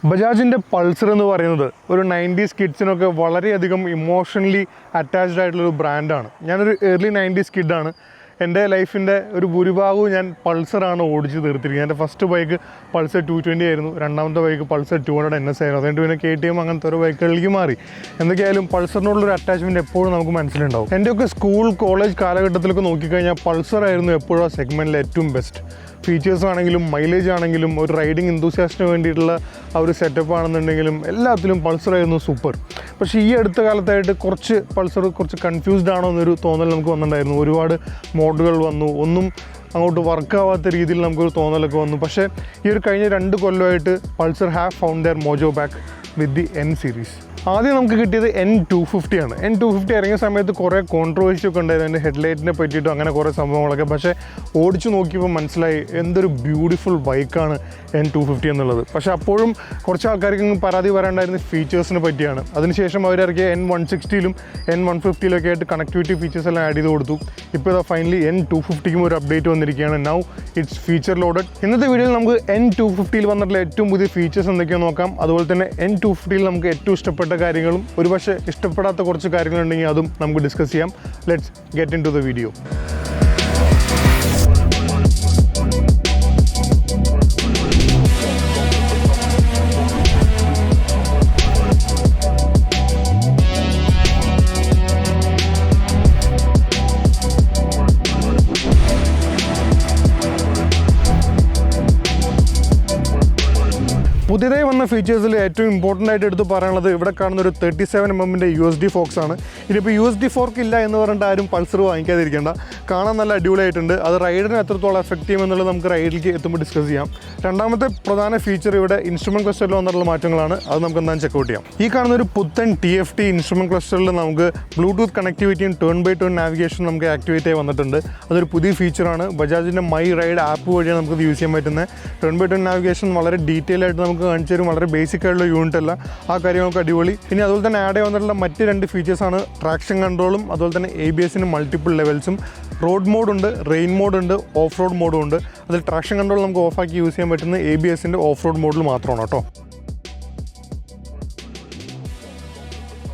ബജാജിൻ്റെ Pulsar എന്ന് പറയുന്നത് ഒരു 90s കിഡ്സിനൊക്കെ വളരെയധികം ഇമോഷണലി അറ്റാച്ച്ഡ് ആയിട്ടുള്ളൊരു ബ്രാൻഡാണ്. ഞാനൊരു ഏർലി 90s കിഡാണ്. എൻ്റെ ലൈഫിൻ്റെ ഒരു ഭൂരിഭാഗവും ഞാൻ പൾസറാണ് ഓടിച്ച് തീർത്തിരിക്കുന്നത്. എൻ്റെ ഫസ്റ്റ് ബൈക്ക് പൾസർ 220 ആയിരുന്നു, രണ്ടാമത്തെ ബൈക്ക് പൾസർ 200 NS ആയിരുന്നു. അതുകൊണ്ട് പിന്നെ KTM അങ്ങനത്തെ ഒരു ബൈക്കുകളിലേക്ക് മാറി. എന്തൊക്കെയായാലും പൾസറിനോടുള്ളൊരു അറ്റാച്ച്മെൻറ്റ് എപ്പോഴും നമുക്ക് മനസ്സിലുണ്ടാവും. എൻ്റെയൊക്കെ സ്കൂൾ കോളേജ് കാലഘട്ടത്തിലൊക്കെ നോക്കിക്കഴിഞ്ഞാൽ പൾസറായിരുന്നു എപ്പോഴും ആ സെഗ്മെൻറ്റിൽ ഏറ്റവും ബെസ്റ്റ്. ഫീച്ചേഴ്സ് ആണെങ്കിലും മൈലേജ് ആണെങ്കിലും ഒരു റൈഡിങ് എന്തൂസിയാസ്റ്റിന് വേണ്ടിയിട്ടുള്ള ആ ഒരു സെറ്റപ്പ് ആണെന്നുണ്ടെങ്കിലും എല്ലാത്തിലും പൾസറായിരുന്നു സൂപ്പർ. പക്ഷേ ഈ അടുത്ത കാലത്തായിട്ട് പൾസർ കുറച്ച് കൺഫ്യൂസ്ഡ് ആണോ എന്നൊരു തോന്നൽ നമുക്ക് വന്നിട്ടുണ്ടായിരുന്നു. ഒരുപാട് മോഡുകൾ വന്നു, ഒന്നും അങ്ങോട്ട് വർക്കാവാത്ത രീതിയിൽ നമുക്കൊരു തോന്നലൊക്കെ വന്നു. പക്ഷേ ഈ ഒരു കഴിഞ്ഞ 2 കൊല്ലമായിട്ട് Pulsar have found their mojo back with the N series. ആദ്യം നമുക്ക് കിട്ടിയത് N250 ആണ്. N250 ഇറങ്ങിയ സമയത്ത് കുറേ കോൺട്രവേഴ്സി ഒക്കെ ഉണ്ടായിരുന്നു അതിൻ്റെ ഹെഡ്ലൈറ്റിനെ പറ്റിയിട്ടും അങ്ങനെ കുറേ സംഭവങ്ങളൊക്കെ. പക്ഷേ ഓടിച്ചു നോക്കിയപ്പോൾ മനസ്സിലായി എന്തൊരു ബ്യൂട്ടിഫുൾ ബൈക്കാണ് N250 എന്നുള്ളത്. പക്ഷേ അപ്പോഴും കുറച്ച് ആൾക്കാർക്ക് പരാതി വരാണ്ടായിരുന്ന ഫീച്ചേഴ്സിനെ പറ്റിയാണ്. അതിനുശേഷം അവരിറക്കിയ N160 N150 ആയിട്ട് കണക്ടിവിറ്റി ഫീച്ചേഴ്സ് എല്ലാം ആഡ് ചെയ്ത് കൊടുത്തു. ഇപ്പോൾ ഇതാ ഫൈനലി N250 ഒരു അപ്ഡേറ്റ് വന്നിരിക്കുകയാണ്. Now it's feature loaded. ഇന്നത്തെ വീഡിയോയിൽ നമുക്ക് N250 വന്നിട്ടുള്ള ഏറ്റവും പുതിയ ഫീച്ചേഴ്സ് എന്തൊക്കെയാണെന്ന് നോക്കാം. അതുപോലെ തന്നെ N250 നമുക്ക് ഏറ്റവും ഇഷ്ടപ്പെട്ട കാര്യങ്ങളും ഒരുപക്ഷെ ഇഷ്ടപ്പെടാത്ത കുറച്ച് കാര്യങ്ങളുണ്ടെങ്കിൽ അതും നമുക്ക് ഡിസ്കസ് ചെയ്യാം. Let's get into the video. പുതിയതായി വന്ന ഫീച്ചേഴ്സിൽ ഏറ്റവും ഇമ്പോർട്ടൻ്റ് ആയിട്ട് എടുത്ത് പറയാനുള്ളത് ഇവിടെ കാണുന്ന ഒരു 37mm USD ഫോക്സ് ആണ്. ഇതിപ്പോൾ USD ഫോർക്ക് ഇല്ല എന്ന് പറഞ്ഞിട്ട് ആരും പൾസർ വാങ്ങിക്കാതിരിക്കേണ്ട. കാണാൻ നല്ല അടിപൊളിയായിട്ടുണ്ട്. അത് റൈഡിന് എത്രത്തോളം എഫക്റ്റ് ചെയ്യുമെന്നുള്ളത് നമുക്ക് റൈഡിലേക്ക് എത്തുമ്പോൾ ഡിസ്കസ് ചെയ്യാം. രണ്ടാമത്തെ പ്രധാന ഫീച്ചർ ഇവിടെ ഇൻസ്ട്രുമെൻറ്റ് ക്ലസ്റ്ററിൽ വന്നിട്ടുള്ള മാറ്റങ്ങളാണ്. അത് നമുക്ക് എന്താണെന്ന് ചെക്കൗട്ട് ചെയ്യാം. ഈ കാണുന്ന ഒരു പുത്തൻ TFT ഇൻസ്ട്രുമെൻറ്റ് ക്ലസ്റ്ററിൽ നമുക്ക് ബ്ലൂടൂത്ത് കണക്ടിവിറ്റിയും ടേൺ ബൈ ടേൺ നാവിഗേഷൻ നമുക്ക് ആക്ടിവേറ്റ് ആയി വന്നിട്ടുണ്ട്. അതൊരു പുതിയ ഫീച്ചറാണ്. ബജാജിൻ്റെ മൈ റൈഡ് ആപ്പ് വഴിയാണ് നമുക്ക് യൂസ് ചെയ്യാൻ പറ്റുന്നത്. ടേൺ ബൈ ടേൺ നാവിഗേഷൻ വളരെ ഡീറ്റെയിൽ ആയിട്ട് നമുക്ക് കാണിച്ചു തരും. വളരെ ബേസിക് ആയിട്ടുള്ള യൂണിറ്റ് അല്ല. ആ കാര്യങ്ങളൊക്കെ അടിപൊളി. ഇനി അതുപോലെ തന്നെ ആഡ് ആയി വന്നിട്ടുള്ള മറ്റ് 2 ഫീച്ചേഴ്സാണ് ട്രാക്ഷൻ കൺട്രോളും അതുപോലെ തന്നെ ABSന് മൾട്ടിപ്പിൾ ലെവൽസും. റോഡ് മോഡുണ്ട്, റെയിൻ മോഡുണ്ട്, ഓഫ് റോഡ് മോഡും ഉണ്ട്. അതിൽ ട്രാക്ഷൻ കൺട്രോൾ നമുക്ക് ഓഫാക്കി യൂസ് ചെയ്യാൻ പറ്റുന്ന ABSൻ്റെ ഓഫ് റോഡ് മോഡിൽ മാത്രമാണ് കേട്ടോ.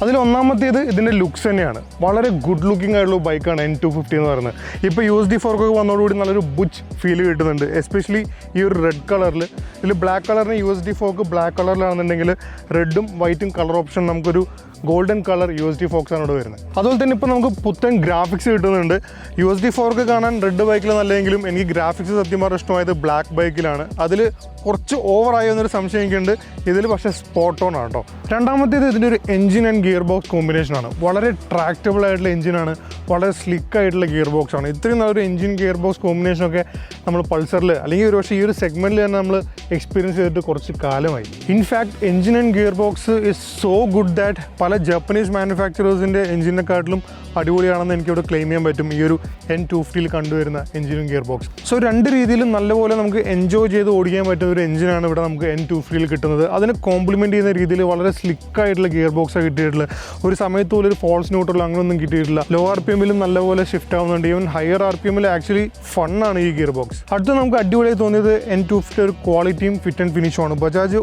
അതിൽ ഒന്നാമത്തേത് ഇതിൻ്റെ ലുക്സ് തന്നെയാണ്. വളരെ ഗുഡ് ലുക്കിംഗ് ആയിട്ടുള്ള ബൈക്കാണ് N250 എന്ന് പറയുന്നത്. ഇപ്പോൾ USD ഫോർക്കൊക്കെ വന്നതോടുകൂടി നല്ലൊരു ബുച്ച് ഫീൽ കിട്ടുന്നുണ്ട്. എസ്പെഷ്യലി ഈ ഒരു റെഡ് കളറിൽ. ഇതിൽ ബ്ലാക്ക് കളറിന് USD ഫോർക്ക് ബ്ലാക്ക് കളറിലാണെന്നുണ്ടെങ്കിൽ റെഡും വൈറ്റും കളർ ഓപ്ഷൻ നമുക്കൊരു ഗോൾഡൻ കളർ USD ഫോക്സ് ആണ് ഇവിടെ വരുന്നത്. അതുപോലെ തന്നെ ഇപ്പോൾ നമുക്ക് പുത്തൻ ഗ്രാഫിക്സ് കിട്ടുന്നുണ്ട്. USD ഫോർക്ക് കാണാൻ റെഡ് ബൈക്കിൽ നല്ലതെങ്കിലും എനിക്ക് ഗ്രാഫിക്സ് സത്യം പറഞ്ഞാൽ ഇഷ്ടമായത് ബ്ലാക്ക് ബൈക്കിലാണ്. അതിൽ കുറച്ച് ഓവറായി എന്നൊരു സംശയം എനിക്കുണ്ട്. ഇതിൽ പക്ഷേ സ്പോട്ട് ഓൺ ആണ് കേട്ടോ. രണ്ടാമത്തേത് ഇതിൻ്റെ ഒരു എഞ്ചിൻ ആൻഡ് ഗിയർ ബോക്സ് കോമ്പിനേഷനാണ്. വളരെ ട്രാക്റ്റബിൾ ആയിട്ടുള്ള എഞ്ചിനാണ്, വളരെ സ്ലിക്ക് ആയിട്ടുള്ള ഗിയർ ബോക്സ് ആണ്. ഇത്രയും നല്ലൊരു എഞ്ചിൻ ഗിയർ ബോക്സ് കോമ്പിനേഷനൊക്കെ നമ്മൾ പൾസറിൽ അല്ലെങ്കിൽ ഒരു പക്ഷേ ഈ ഒരു സെഗ്മെൻറ്റിൽ തന്നെ നമ്മൾ എക്സ്പീരിയൻസ് ചെയ്തിട്ട് കുറച്ച് കാലമായി. In fact engine and gear box is so good that പല ജാപ്പനീസ് മാനുഫാക്ചറേഴ്സിൻ്റെ എഞ്ചിനെക്കാട്ടിലും അടിപൊളിയാണെന്ന് എനിക്കിവിടെ ക്ലെയിം ചെയ്യാൻ പറ്റും ഈ ഒരു N250 കണ്ടുവരുന്ന എഞ്ചിനും ഗിയർ ബോക്സ്. സോ 2 രീതിയിലും നല്ലപോലെ നമുക്ക് എൻജോയ് ചെയ്ത് ഓടിക്കാൻ പറ്റുന്ന ഒരു എഞ്ചിനാണ് ഇവിടെ നമുക്ക് N250 കിട്ടുന്നത്. അതിന് കോംപ്ലിമെൻറ്റ് ചെയ്യുന്ന രീതിയിൽ വളരെ സ്ലിക്കായിട്ടുള്ള ഗിയർ ബോക്സാണ് കിട്ടിയിട്ടുള്ളത്. ഒരു സമയത്ത് പോലും ഒരു ഫോൾസ് ന്യൂട്രൽ അങ്ങനെയൊന്നും കിട്ടിയിട്ടില്ല. ലോ RPMലും നല്ലപോലെ ഷിഫ്റ്റ് ആവുന്നുണ്ട്. ഈവൻ ഹയർ RPMൽ ആക്ച്വലി ഫണ്ണാണ് ഈ ഗിയർ ബോക്സ്. അടുത്ത് നമുക്ക് അടിപൊളിയായി തോന്നിയത് N250 ഒരു ക്വാളിറ്റിയും ഫിറ്റ് ആൻഡ് ഫിനിഷുമാണ്. ബജാജ്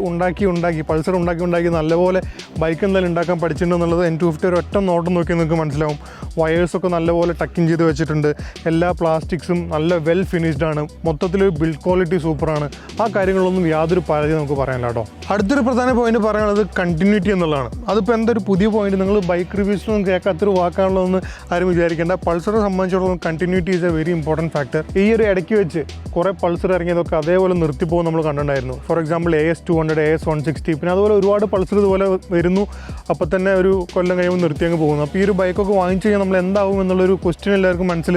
പൾസർ ഉണ്ടാക്കി നല്ലപോലെ ബൈക്ക് എന്തായാലും ഉണ്ടാക്കാൻ പഠിച്ചിട്ടുണ്ടെന്നുള്ളത് N250 ഒരു ഒറ്റ നോട്ടം നോക്കി നിങ്ങൾക്ക് മനസ്സിലാവും. വയേഴ്സൊക്കെ നല്ലപോലെ ടക്കിങ് ചെയ്ത് വെച്ചിട്ടുണ്ട്. എല്ലാ പ്ലാസ്റ്റിക്സും നല്ല വെൽ ഫിനിഷ്ഡ് ആണ്. മൊത്തത്തിലൊരു ബിൽഡ് ക്വാളിറ്റി സൂപ്പറാണ്. ആ കാര്യങ്ങളൊന്നും യാതൊരു പരാതി നമുക്ക് പറയാനില്ല കേട്ടോ. അടുത്തൊരു പ്രധാന പോയിന്റ് പറയുന്നത് കണ്ടിന്യൂറ്റി എന്നുള്ളതാണ്. അതിപ്പോൾ എന്തൊരു പുതിയ പോയിന്റ്, നിങ്ങൾ ബൈക്ക് റിവ്യൂസിലൊന്നും കേൾക്കാത്തൊരു വാക്കാണല്ലോ ആരും വിചാരിക്കേണ്ട. പൾസറെ സംബന്ധിച്ചിടത്തോളം continuity is A very important factor. ഈ ഒരു ഇടയ്ക്ക് വെച്ച് കുറേ പൾസർ ഇറങ്ങിയതൊക്കെ അതേപോലെ നിർത്തിപ്പോകും നമ്മൾ കണ്ടിട്ടുണ്ടായിരുന്നു. ഫോർ എക്സാമ്പിൾ AS200, AS160, പിന്നെ അതുപോലെ ഒരുപാട് പൾസർ ഇതുപോലെ വരുന്നു. അപ്പോൾ തന്നെ ഒരു കൊല്ലം കഴിയുമ്പോൾ നിർത്തി അങ്ങ് പോകുന്നു. അപ്പോൾ ഈ ഒരു ബൈക്കൊക്കെ വാങ്ങിച്ചു കഴിഞ്ഞാൽ നമ്മൾ എന്താവും എന്നുള്ളൊരു ക്വസ്റ്റ്യൻ എല്ലാവർക്കും മനസ്സിൽ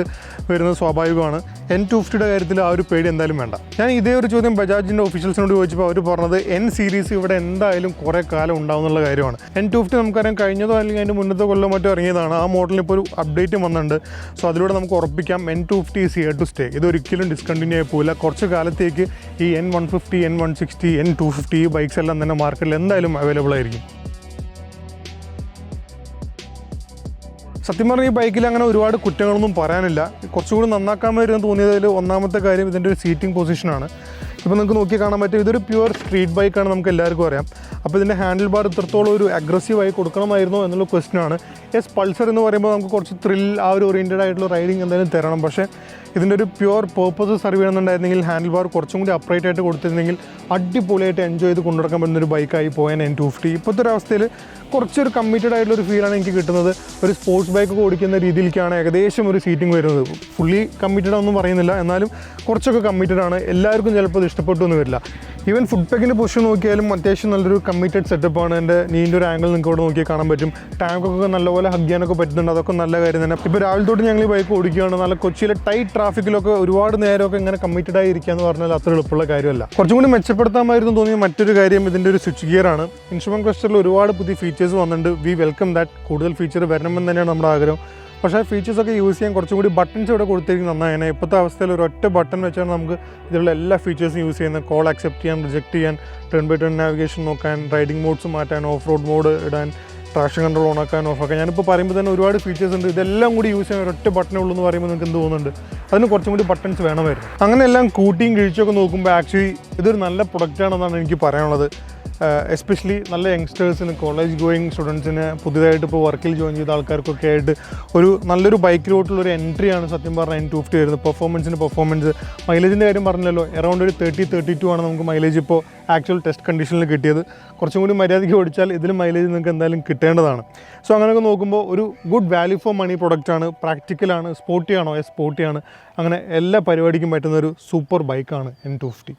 വരുന്നത് സ്വാഭാവികമാണ്. N250 കാര്യത്തിൽ ആ ഒരു പേടി എന്തായാലും വേണ്ട. ഞാൻ ഇതേ ഒരു ചോദ്യം ബജാജിൻ്റെ ഒഫീഷ്യൽസിനോട് ചോദിച്ചപ്പോൾ അവർ പറഞ്ഞത് N സീരീസ് ഇവിടെ എന്തായാലും കുറേ കാലം ഉണ്ടാവും എന്നുള്ള കാര്യമാണ്. N250 നമുക്കറിയാം കഴിഞ്ഞതോ അല്ലെങ്കിൽ അതിൻ്റെ മുന്നത്തെ കൊല്ലം മറ്റോ ഇറങ്ങിയതാണ്. ആ മോഡലിൽ ഇപ്പോൾ ഒരു അപ്ഡേറ്റ് വന്നിട്ടുണ്ട്. സോ അതിലൂടെ നമുക്ക് ഉറപ്പിക്കാം N250 is here to stay. ഇതൊരിക്കലും ഡിസ്കണ്ടിന്യൂ ആയി പോകില്ല. കുറച്ച് കാലത്തേക്ക് ഈ N150, N160, N250 ഈ ബൈക്സ് എല്ലാം തന്നെ മാർക്കറ്റിൽ എന്തായാലും അവൈലബിൾ ആയിരിക്കും. സത്യം പറഞ്ഞാൽ ഈ ബൈക്കിൽ അങ്ങനെ ഒരുപാട് കുറ്റങ്ങളൊന്നും പറയാനില്ല. കുറച്ചുകൂടി നന്നാക്കാൻ വരുമെന്ന് തോന്നിയതിൽ ഒന്നാമത്തെ കാര്യം ഇതിൻ്റെ ഒരു സീറ്റിംഗ് പൊസിഷനാണ്. ഇപ്പോൾ നിങ്ങൾക്ക് നോക്കി കാണാൻ പറ്റും ഇതൊരു പ്യുവർ സ്ട്രീറ്റ് ബൈക്കാണ്, നമുക്ക് എല്ലാവർക്കും അറിയാം. അപ്പോൾ ഇതിൻ്റെ ഹാൻഡിൽ ബാർ ഇത്രത്തോളം ഒരു അഗ്രസീവായി കൊടുക്കണമായിരുന്നോ എന്നുള്ള ക്വസ്റ്റ്യനാണ്. യെസ്, പൾസർ എന്ന് പറയുമ്പോൾ നമുക്ക് കുറച്ച് ത്രിൽ ആ ഒരു ഓറിയൻറ്റഡ് ആയിട്ടുള്ള റൈഡിങ് എന്തായാലും തരണം. പക്ഷേ ഇതിൻ്റെ ഒരു പ്യുവർ പേർപ്പസ് സർവ് ചെയ്യണമെന്നുണ്ടായിരുന്നെങ്കിൽ ഹാൻഡിൽ ബാർ കുറച്ചും കൂടി അപ്രൈറ്റ് ആയിട്ട് കൊടുത്തിരുന്നെങ്കിൽ അടിപൊളിയായിട്ട് എൻജോയ് ചെയ്ത് കൊണ്ടുനടക്കാൻ പറ്റുന്ന ഒരു ബൈക്കായി പോയാൻ N250. ഇപ്പോഴത്തെ ഒരു അവസ്ഥയിൽ കുറച്ചൊരു കമ്മിറ്റഡ് ആയിട്ടുള്ള ഒരു ഫീലാണ് എനിക്ക് കിട്ടുന്നത്. ഒരു സ്പോർട്സ് ബൈക്ക് ഓടിക്കുന്ന രീതിയിലേക്കാണ് ഏകദേശം ഒരു സീറ്റിംഗ് വരുന്നത്. ഫുള്ളി കമ്മിറ്റഡ് ഒന്നും പറയുന്നില്ല, എന്നാലും കുറച്ചൊക്കെ കമ്മിറ്റഡ് ആണ്. എല്ലാവർക്കും ചിലപ്പോൾ ഇത് ഇഷ്ടപ്പെട്ടു എന്ന് വരില്ല. ഈവൻ ഫുഡ് പാക്കിൻ്റെ പൊസിഷൻ നോക്കിയാലും അത്യാവശ്യം നല്ലൊരു കമ്മിറ്റഡ് സെറ്റപ്പാണ്. എൻ്റെ നീൻ്റെ ഒരു ആംഗിൾ നിങ്ങൾക്ക് ഇവിടെ നോക്കി കാണാൻ പറ്റും. ടാങ്കൊക്കെ നല്ലപോലെ ഹഗ് ചെയ്യാനൊക്കെ പറ്റുന്നുണ്ട്, അതൊക്കെ നല്ല കാര്യം തന്നെ. ഇപ്പോൾ രാവിലെ തൊട്ട് ഞങ്ങൾ ഈ ബൈക്ക് ഓടിക്കുകയാണ്. നല്ല കൊച്ചിയിലെ ടൈറ്റ് ട്രാഫിക്കിലൊക്കെ ഒരുപാട് നേരമൊക്കെ ഇങ്ങനെ കമ്മിറ്റഡ് ആയി ഇരിക്കുക എന്ന് പറഞ്ഞാൽ അത്ര എളുപ്പമുള്ള കാര്യമല്ല. കുറച്ചും കൂടി മെച്ചപ്പെടുത്താമായിരുന്നു തോന്നിയ മറ്റൊരു കാര്യം ഇതിൻ്റെ ഒരു സ്വിച്ച് ഗിയറാണ്. ഇൻസ്ട്രുമെൻറ്റ് ക്ലസ്റ്ററിൽ ഒരുപാട് പുതിയ ഫീച്ചേഴ്സ് വന്നിട്ടുണ്ട്. V welcome that. കൂടുതൽ ഫീച്ചർ വരണമെന്ന് തന്നെയാണ് നമ്മുടെ ആഗ്രഹം. പക്ഷേ ആ ഫീച്ചേഴ്സൊക്കെ യൂസ് ചെയ്യാൻ കുറച്ചും കൂടി ബട്ടൺസ് ഇവിടെ കൊടുത്തിരിക്കും നന്നായി. ഇപ്പോഴത്തെ അവസ്ഥയിൽ ഒരു ഒറ്റ ബട്ടൺ വെച്ചാണ് നമുക്ക് ഇതിലുള്ള എല്ലാ ഫീച്ചേഴ്സും യൂസ് ചെയ്യുന്നത്. കോൾ അക്സെപ്റ്റ് ചെയ്യാൻ, റിജക്റ്റ് ചെയ്യാൻ, ടേൺ ബൈ ടേൺ നാവിഗേഷൻ നോക്കാൻ, റൈഡിംഗ് മോഡ്സ് മാറ്റാൻ, ഓഫ് റോഡ് മോഡ് ഇടാൻ, ട്രാക്ഷൻ കൺട്രോൾ ഓണാക്കാൻ, ഓഫാക്കാൻ. ഞാനിപ്പോൾ പറയുമ്പോൾ തന്നെ ഒരുപാട് ഫീച്ചേഴ്സ് ഉണ്ട്. ഇതെല്ലാം കൂടി യൂസ് ചെയ്യാൻ ഒരൊറ്റ ബട്ടണേ ഉള്ളൂ എന്ന് പറയുമ്പോൾ നിങ്ങൾക്ക് എന്ത് തോന്നുന്നുണ്ട്? അതിന് കുറച്ചും കൂടി ബട്ടൺസ് വേണമായിരുന്നു. അങ്ങനെ എല്ലാം കൂട്ടിയും കിഴിച്ചൊക്കെ നോക്കുമ്പോൾ ആക്ച്വലി ഇതൊരു നല്ല പ്രൊഡക്റ്റാണെന്നാണ് എനിക്ക് പറയാനുള്ളത്. എസ്പെഷ്യലി നല്ല യങ്സ്റ്റേഴ്സിന്, കോളേജ് ഗോയിങ് സ്റ്റുഡൻസിന്, പുതിയതായിട്ട് ഇപ്പോൾ വർക്കിൽ ജോയിൻ ചെയ്ത ആൾക്കാർക്കൊക്കെ ആയിട്ട് ഒരു നല്ലൊരു ബൈക്ക് റൂട്ടിലൊരു എൻട്രിയാണ് സത്യം പറഞ്ഞാൽ N250 വരുന്നത്. പെർഫോമൻസ് മൈലേജിൻ്റെ കാര്യം പറഞ്ഞല്ലോ, അറൗണ്ട് ഒരു 30-32 ആണ് നമുക്ക് മൈലേജ് ഇപ്പോൾ ആക്ച്വൽ ടെസ്റ്റ് കണ്ടീഷനിൽ കിട്ടിയത്. കുറച്ചും കൂടി മര്യാദയ്ക്ക് ഓടിച്ചാൽ ഇതിലും മൈലേജ് നിങ്ങൾക്ക് എന്തായാലും കിട്ടേണ്ടതാണ്. സോ അങ്ങനെയൊക്കെ നോക്കുമ്പോൾ ഒരു ഗുഡ് വാല്യൂ ഫോർ മണി പ്രൊഡക്റ്റാണ്. പ്രാക്ടിക്കലാണ്, സ്പോർട്ടിയാണോ? സ്പോർട്ടിയാണ്. അങ്ങനെ എല്ലാ പരിപാടിക്കും പറ്റുന്ന ഒരു സൂപ്പർ ബൈക്കാണ് N250.